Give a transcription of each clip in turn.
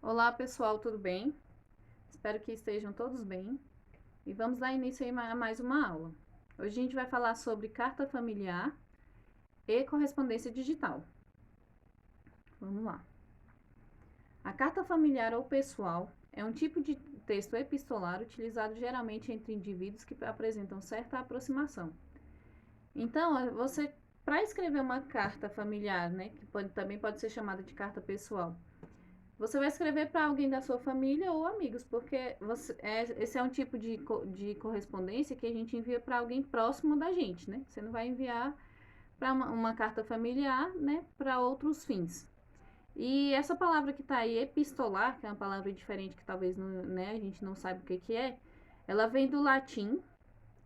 Olá pessoal, tudo bem? Espero que estejam todos bem e vamos dar início a mais uma aula. Hoje a gente vai falar sobre carta familiar e correspondência digital. Vamos lá. A carta familiar ou pessoal é um tipo de texto epistolar utilizado geralmente entre indivíduos que apresentam certa aproximação. Então, para escrever uma carta familiar, né, que também pode ser chamada de carta pessoal, você vai escrever para alguém da sua família ou amigos, porque esse é um tipo de correspondência que a gente envia para alguém próximo da gente, né? Você não vai enviar para uma carta familiar, né, para outros fins. E essa palavra que está aí, epistolar, que é uma palavra diferente que talvez não, né, a gente não saiba o que é, ela vem do latim,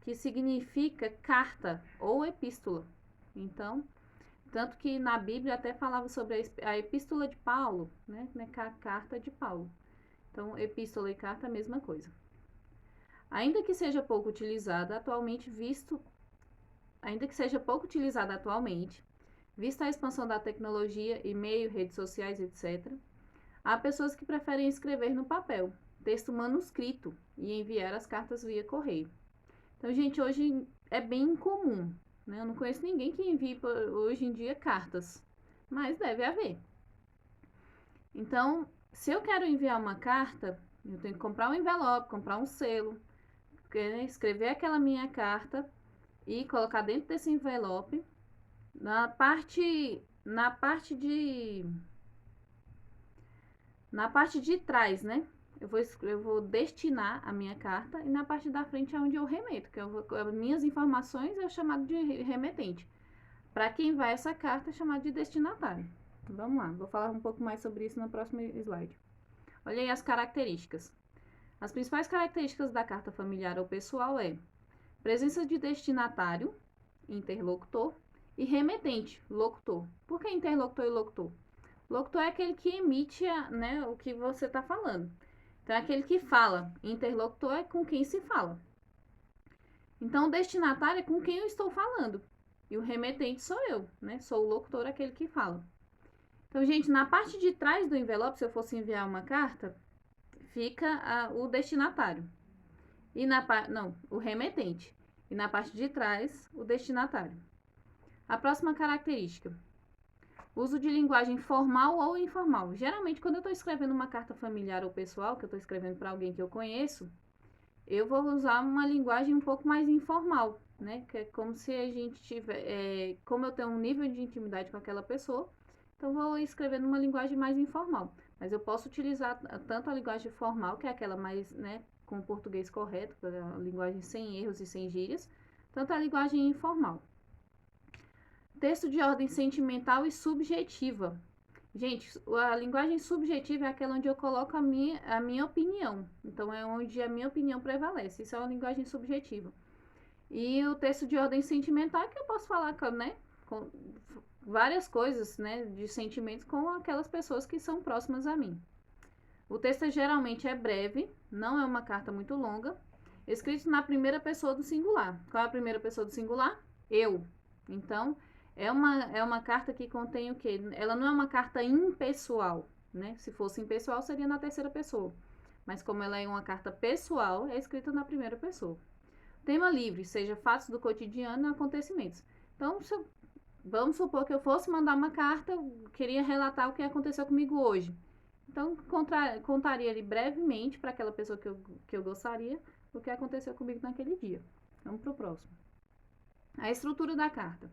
que significa carta ou epístola. Então, tanto que na Bíblia até falava sobre a epístola de Paulo, né? A carta de Paulo. Então, epístola e carta é a mesma coisa. Ainda que seja pouco utilizada atualmente, vista a expansão da tecnologia, e-mail, redes sociais, etc., há pessoas que preferem escrever no papel, texto manuscrito, e enviar as cartas via correio. Então, gente, hoje é bem comum, né? Eu não conheço ninguém que envie hoje em dia cartas, mas deve haver. Então, se eu quero enviar uma carta, eu tenho que comprar um envelope, comprar um selo, escrever aquela minha carta e colocar dentro desse envelope. Na parte de trás, né? Eu vou destinar a minha carta e na parte da frente é onde eu remeto, as minhas informações é chamado de remetente. Para quem vai essa carta é chamado de destinatário. Vamos lá, vou falar um pouco mais sobre isso no próximo slide. Olha aí as características. As principais características da carta familiar ou pessoal é presença de destinatário, interlocutor, e remetente, locutor. Por que interlocutor e locutor? Locutor é aquele que emite, né, o que você está falando. Então, é aquele que fala. Interlocutor é com quem se fala. Então, o destinatário é com quem eu estou falando. E o remetente sou eu, né? Sou o locutor, aquele que fala. Então, gente, na parte de trás do envelope, se eu fosse enviar uma carta, fica o destinatário. O remetente. E na parte de trás, o destinatário. A próxima característica: uso de linguagem formal ou informal. Geralmente, quando eu estou escrevendo uma carta familiar ou pessoal, que eu estou escrevendo para alguém que eu conheço, eu vou usar uma linguagem um pouco mais informal, né? Que é como se a gente tiver, como eu tenho um nível de intimidade com aquela pessoa, então vou escrever numa linguagem mais informal. Mas eu posso utilizar tanto a linguagem formal, que é aquela mais, né, com o português correto, a linguagem sem erros e sem gírias, tanto a linguagem informal. Texto de ordem sentimental e subjetiva. Gente, a linguagem subjetiva é aquela onde eu coloco a minha opinião. Então, é onde a minha opinião prevalece. Isso é uma linguagem subjetiva. E o texto de ordem sentimental é que eu posso falar, né, com várias coisas, né, de sentimentos com aquelas pessoas que são próximas a mim. O texto geralmente é breve, não é uma carta muito longa, escrito na primeira pessoa do singular. Qual é a primeira pessoa do singular? Eu. Então, é uma carta que contém o quê? Ela não é uma carta impessoal, né? Se fosse impessoal, seria na terceira pessoa. Mas como ela é uma carta pessoal, é escrita na primeira pessoa. Tema livre, seja fatos do cotidiano e acontecimentos. Então, vamos supor que eu fosse mandar uma carta, eu queria relatar o que aconteceu comigo hoje. Então, contaria ali brevemente para aquela pessoa que eu gostaria o que aconteceu comigo naquele dia. Vamos para o próximo. A estrutura da carta.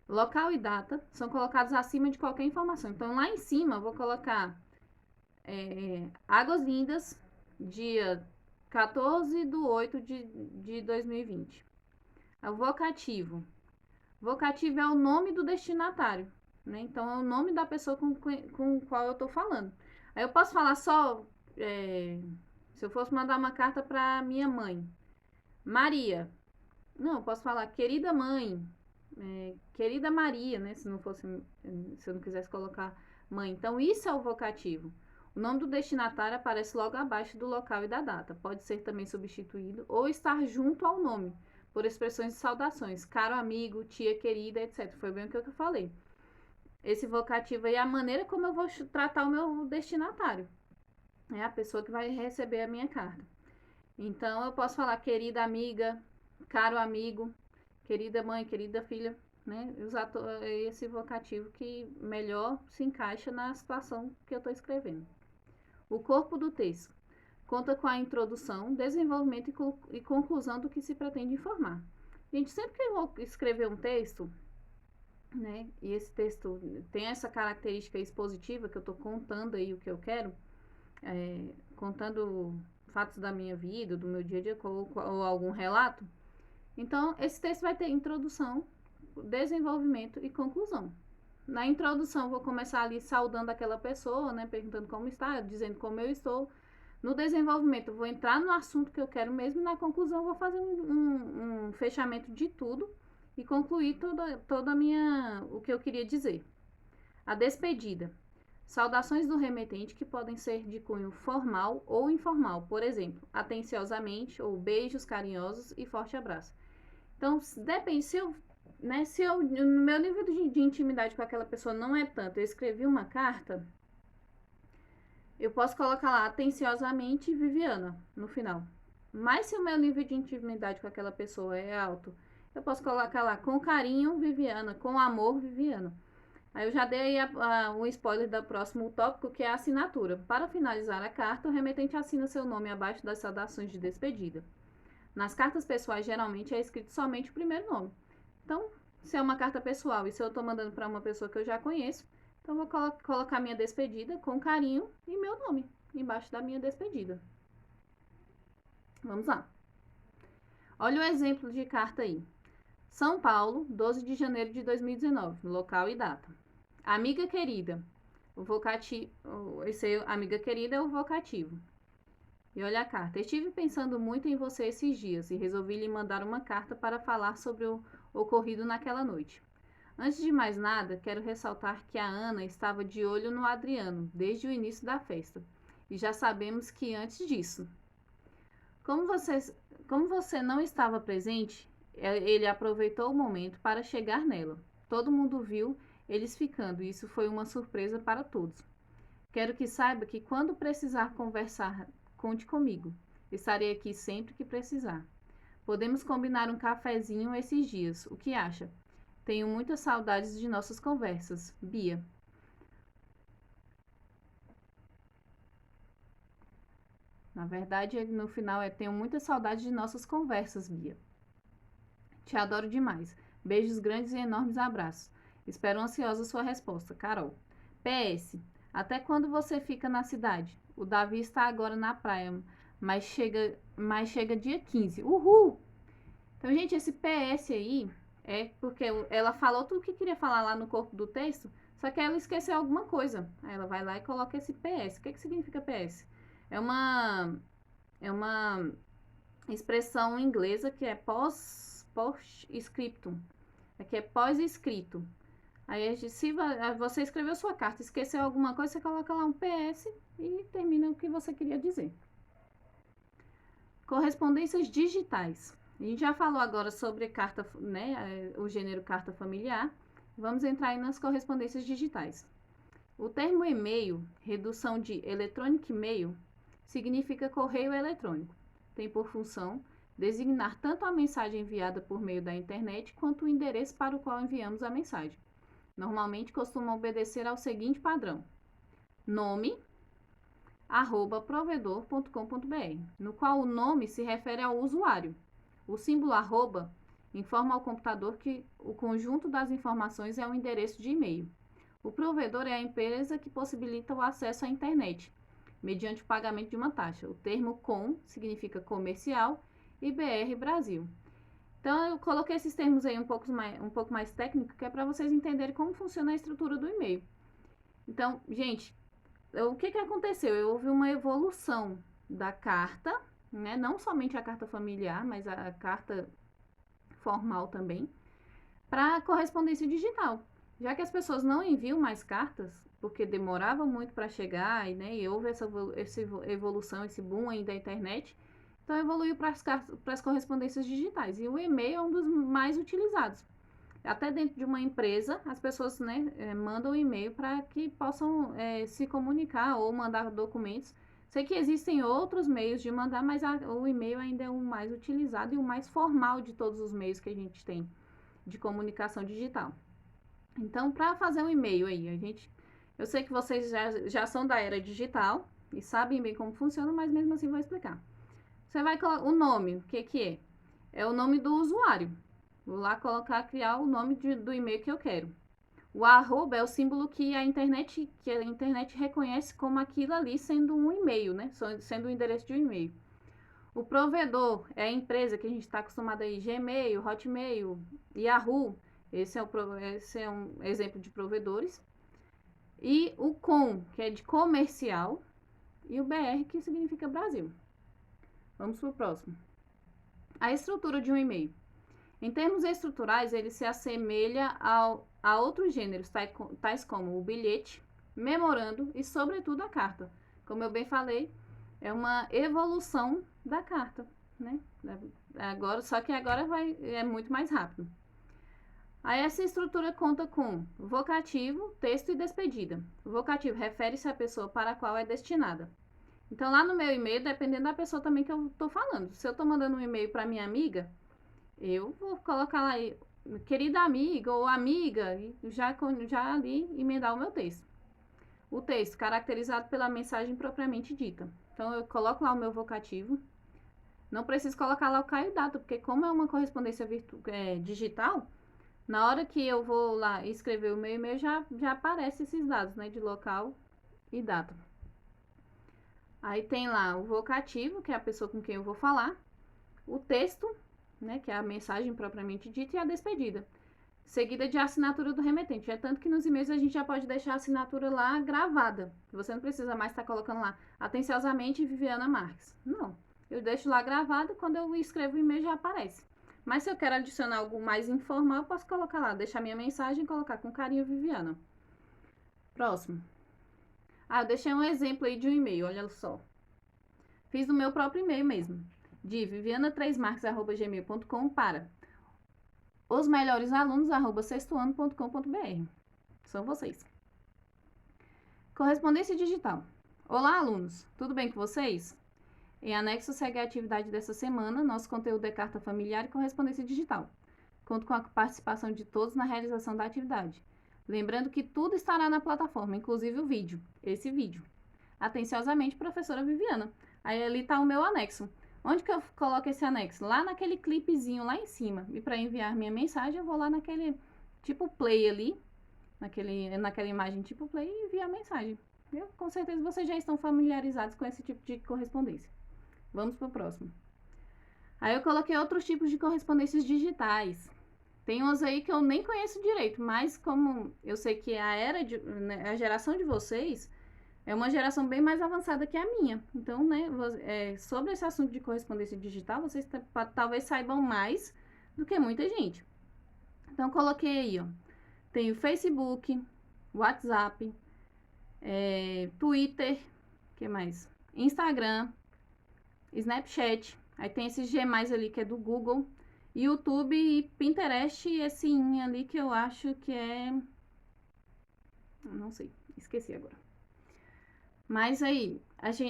Local e data são colocados acima de qualquer informação. Então, lá em cima, eu vou colocar Águas Lindas, dia 14/8 de 2020. O vocativo. Vocativo é o nome do destinatário, né? Então, é o nome da pessoa com o qual eu estou falando. Aí eu posso falar só, se eu fosse mandar uma carta para minha mãe, Maria. Não, eu posso falar querida mãe, querida Maria, né? Se eu não quisesse colocar mãe. Então, isso é o vocativo. O nome do destinatário aparece logo abaixo do local e da data. Pode ser também substituído ou estar junto ao nome, por expressões de saudações. Caro amigo, tia querida, etc. Foi bem o que eu falei. Esse vocativo aí é a maneira como eu vou tratar o meu destinatário. é a pessoa que vai receber a minha carta. Então, eu posso falar querida amiga, caro amigo, querida mãe, querida filha, né? Usar esse vocativo que melhor se encaixa na situação que eu estou escrevendo. O corpo do texto conta com a introdução, desenvolvimento e conclusão do que se pretende informar. Gente, sempre que eu vou escrever um texto, né, e esse texto tem essa característica expositiva, que eu estou contando aí o que eu quero, contando fatos da minha vida, do meu dia a dia, ou algum relato, então esse texto vai ter introdução, desenvolvimento e conclusão. Na introdução, vou começar ali saudando aquela pessoa, né, perguntando como está, dizendo como eu estou. No desenvolvimento, eu vou entrar no assunto que eu quero mesmo, e na conclusão, eu vou fazer um fechamento de tudo e concluir toda a minha, o que eu queria dizer. A despedida. Saudações do remetente que podem ser de cunho formal ou informal, por exemplo, atenciosamente ou beijos carinhosos e forte abraço. Então, depende, se eu, no meu nível de intimidade com aquela pessoa não é tanto, eu escrevi uma carta, eu posso colocar lá atenciosamente Viviana no final. Mas se o meu nível de intimidade com aquela pessoa é alto, eu posso colocar lá com carinho Viviana, com amor Viviana. Aí eu já dei um spoiler do próximo tópico, que é a assinatura. Para finalizar a carta, o remetente assina seu nome abaixo das saudações de despedida. Nas cartas pessoais, geralmente, é escrito somente o primeiro nome. Então, se é uma carta pessoal e se eu estou mandando para uma pessoa que eu já conheço, então eu vou colocar minha despedida com carinho e meu nome embaixo da minha despedida. Vamos lá. Olha o exemplo de carta aí. São Paulo, 12 de janeiro de 2019, local e data. Amiga querida, o vocativo, amiga querida é o vocativo. E olha a carta. Estive pensando muito em você esses dias e resolvi lhe mandar uma carta para falar sobre o ocorrido naquela noite. Antes de mais nada, quero ressaltar que a Ana estava de olho no Adriano desde o início da festa. E já sabemos que antes disso. Como você não estava presente, ele aproveitou o momento para chegar nela. Todo mundo viu eles ficando, e isso foi uma surpresa para todos. Quero que saiba que quando precisar conversar, conte comigo. Estarei aqui sempre que precisar. Podemos combinar um cafezinho esses dias. O que acha? Tenho muitas saudades de nossas conversas. Bia. Na verdade, no final tenho muitas saudades de nossas conversas, Bia. Te adoro demais. Beijos grandes e enormes abraços. Espero ansiosa sua resposta, Carol. PS. Até quando você fica na cidade? O Davi está agora na praia, mas chega dia 15. Uhul! Então, gente, esse PS aí é porque ela falou tudo que queria falar lá no corpo do texto, só que ela esqueceu alguma coisa. Aí ela vai lá e coloca esse PS. O que significa PS? É uma expressão inglesa que é post-scriptum. Aqui é pós-escrito. Aí, se você escreveu sua carta, esqueceu alguma coisa, você coloca lá um PS e termina o que você queria dizer. Correspondências digitais. A gente já falou agora sobre carta, né, o gênero carta familiar. Vamos entrar aí nas correspondências digitais. O termo e-mail, redução de electronic mail, significa correio eletrônico. Tem por função designar tanto a mensagem enviada por meio da internet quanto o endereço para o qual enviamos a mensagem. Normalmente costuma obedecer ao seguinte padrão: nome, @provedor.com.br, no qual o nome se refere ao usuário. O símbolo arroba informa ao computador que o conjunto das informações é o endereço de e-mail. O provedor é a empresa que possibilita o acesso à internet, mediante o pagamento de uma taxa. O termo com significa comercial e BR Brasil. Então, eu coloquei esses termos aí um pouco mais técnico, que é para vocês entenderem como funciona a estrutura do e-mail. Então, gente, o que aconteceu? Houve uma evolução da carta, né? Não somente a carta familiar, mas a carta formal também, para a correspondência digital. Já que as pessoas não enviam mais cartas, porque demorava muito para chegar, e houve essa evolução, esse boom aí da internet, então evoluiu para as correspondências digitais. E o e-mail é um dos mais utilizados. Até dentro de uma empresa, as pessoas, mandam e-mail para que possam se comunicar ou mandar documentos, Sei que existem outros meios de mandar, mas o e-mail ainda é o mais utilizado e o mais formal de todos os meios que a gente tem de comunicação digital. Então, para fazer um e-mail aí, eu sei que vocês já são da era digital e sabem bem como funciona, mas mesmo assim vou explicar. Você vai colocar o nome, o que é? É o nome do usuário. Vou lá criar o nome do e-mail que eu quero. O arroba é o símbolo que a internet reconhece como aquilo ali sendo um e-mail, né? Sendo o endereço de um e-mail. O provedor é a empresa que a gente está acostumado aí, Gmail, Hotmail, Yahoo. Esse é um exemplo de provedores. E o com, que é de comercial, e o BR, que significa Brasil. Vamos para o próximo. A estrutura de um e-mail. Em termos estruturais, ele se assemelha a outros gêneros, tais como o bilhete, memorando e, sobretudo, a carta. Como eu bem falei, é uma evolução da carta, né? Só que agora é muito mais rápido. Aí essa estrutura conta com vocativo, texto e despedida. O vocativo refere-se à pessoa para a qual é destinada. Então, lá no meu e-mail, dependendo da pessoa também que eu estou falando. Se eu estou mandando um e-mail para minha amiga, eu vou colocar lá, querida amiga ou amiga, e já ali emendar o meu texto. O texto, caracterizado pela mensagem propriamente dita. Então, eu coloco lá o meu vocativo. Não preciso colocar lá o Caio Data, porque como é uma correspondência digital, na hora que eu vou lá escrever o meu e-mail, já aparece esses dados, né, de local e data. Aí tem lá o vocativo, que é a pessoa com quem eu vou falar, o texto, né, que é a mensagem propriamente dita, e a despedida, seguida de assinatura do remetente. É tanto que nos e-mails a gente já pode deixar a assinatura lá gravada. Você não precisa mais estar colocando lá, atenciosamente, Viviana Marques. Não, eu deixo lá gravado, quando eu escrevo o e-mail já aparece. Mas se eu quero adicionar algo mais informal, eu posso colocar lá, deixar minha mensagem e colocar com carinho Viviana. Próximo. Eu deixei um exemplo aí de um e-mail, olha só. Fiz o meu próprio e-mail mesmo, de viviana3marques@gmail.com para osmelhoresalunos@sextoano.com.br. São vocês. Correspondência digital. Olá, alunos, tudo bem com vocês? Em anexo segue a atividade dessa semana. Nosso conteúdo é carta familiar e correspondência digital. Conto com a participação de todos na realização da atividade. Lembrando que tudo estará na plataforma, inclusive o vídeo, esse vídeo. Atenciosamente, professora Viviana. Aí ali está o meu anexo. Onde que eu coloco esse anexo? Lá naquele clipezinho lá em cima. E para enviar minha mensagem, eu vou lá naquele tipo play ali, naquela imagem tipo play e enviar a mensagem. Com certeza vocês já estão familiarizados com esse tipo de correspondência. Vamos para o próximo. Aí eu coloquei outros tipos de correspondências digitais. Tem umas aí que eu nem conheço direito, mas como eu sei que a geração de vocês é uma geração bem mais avançada que a minha. Então, né, sobre esse assunto de correspondência digital, vocês talvez saibam mais do que muita gente. Então, coloquei aí, ó. Tem o Facebook, WhatsApp, Twitter, que mais? Instagram, Snapchat, aí tem esse G+, ali que é do Google, YouTube e Pinterest, e esse ali que eu acho que é... não sei, esqueci agora. Mas aí,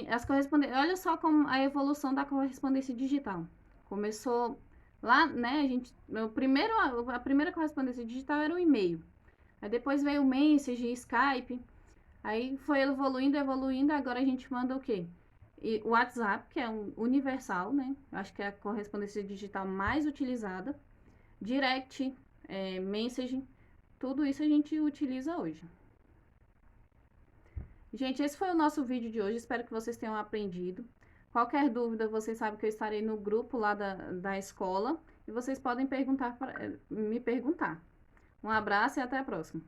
as correspondências... olha só como a evolução da correspondência digital. Começou lá, né, a primeira correspondência digital era o e-mail. Aí depois veio o Messenger, Skype, aí foi evoluindo, agora a gente manda o quê? E o WhatsApp, que é um universal, né? Acho que é a correspondência digital mais utilizada. Direct, Messaging, tudo isso a gente utiliza hoje. Gente, esse foi o nosso vídeo de hoje. Espero que vocês tenham aprendido. Qualquer dúvida, vocês sabem que eu estarei no grupo lá da escola. E vocês podem me perguntar. Um abraço e até a próxima.